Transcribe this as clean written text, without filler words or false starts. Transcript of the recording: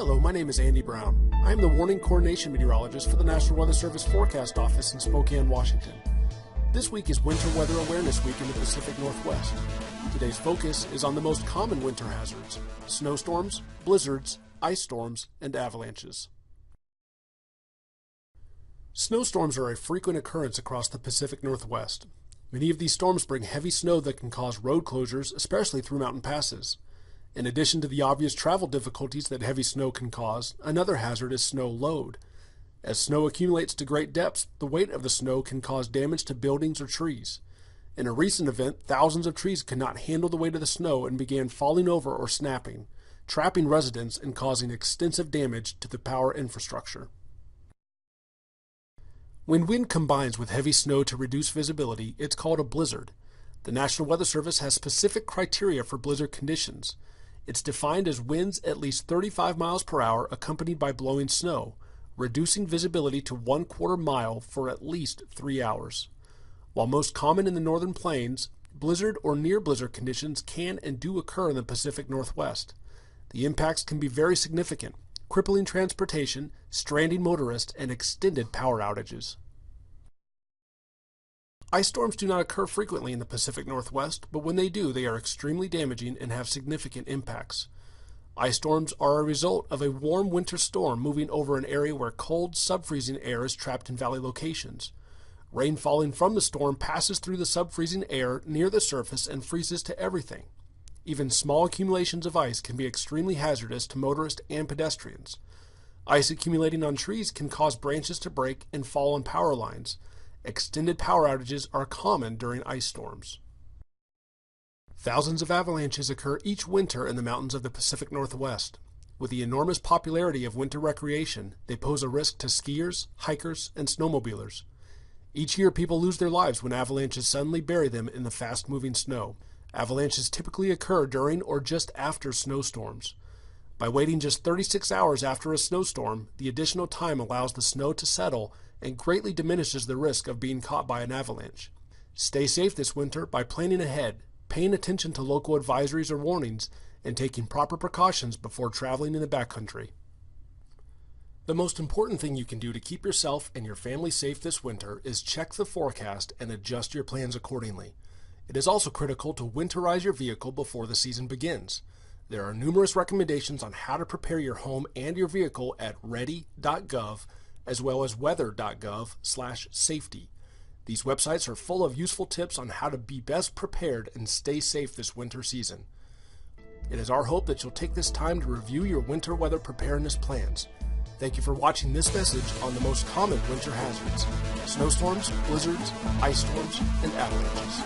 Hello, my name is Andy Brown. I am the Warning Coordination Meteorologist for the National Weather Service Forecast Office in Spokane, Washington. This week is Winter Weather Awareness Week in the Pacific Northwest. Today's focus is on the most common winter hazards: snowstorms, blizzards, ice storms, and avalanches. Snowstorms are a frequent occurrence across the Pacific Northwest. Many of these storms bring heavy snow that can cause road closures, especially through mountain passes. In addition to the obvious travel difficulties that heavy snow can cause, another hazard is snow load. As snow accumulates to great depths, the weight of the snow can cause damage to buildings or trees. In a recent event, thousands of trees could not handle the weight of the snow and began falling over or snapping, trapping residents and causing extensive damage to the power infrastructure. When wind combines with heavy snow to reduce visibility, it's called a blizzard. The National Weather Service has specific criteria for blizzard conditions. It's defined as winds at least 35 miles per hour accompanied by blowing snow, reducing visibility to 1/4 mile for at least 3 hours. While most common in the northern plains, blizzard or near blizzard conditions can and do occur in the Pacific Northwest. The impacts can be very significant, crippling transportation, stranding motorists, and extended power outages. Ice storms do not occur frequently in the Pacific Northwest, but when they do, they are extremely damaging and have significant impacts. Ice storms are a result of a warm winter storm moving over an area where cold, sub-freezing air is trapped in valley locations. Rain falling from the storm passes through the sub-freezing air near the surface and freezes to everything. Even small accumulations of ice can be extremely hazardous to motorists and pedestrians. Ice accumulating on trees can cause branches to break and fall on power lines. Extended power outages are common during ice storms. Thousands of avalanches occur each winter in the mountains of the Pacific Northwest. With the enormous popularity of winter recreation, they pose a risk to skiers, hikers, and snowmobilers. Each year, people lose their lives when avalanches suddenly bury them in the fast-moving snow. Avalanches typically occur during or just after snowstorms. By waiting just 36 hours after a snowstorm, the additional time allows the snow to settle and greatly diminishes the risk of being caught by an avalanche. Stay safe this winter by planning ahead, paying attention to local advisories or warnings, and taking proper precautions before traveling in the backcountry. The most important thing you can do to keep yourself and your family safe this winter is check the forecast and adjust your plans accordingly. It is also critical to winterize your vehicle before the season begins. There are numerous recommendations on how to prepare your home and your vehicle at ready.gov as well as weather.gov/safety. These websites are full of useful tips on how to be best prepared and stay safe this winter season. It is our hope that you'll take this time to review your winter weather preparedness plans. Thank you for watching this message on the most common winter hazards: snowstorms, blizzards, ice storms, and avalanches.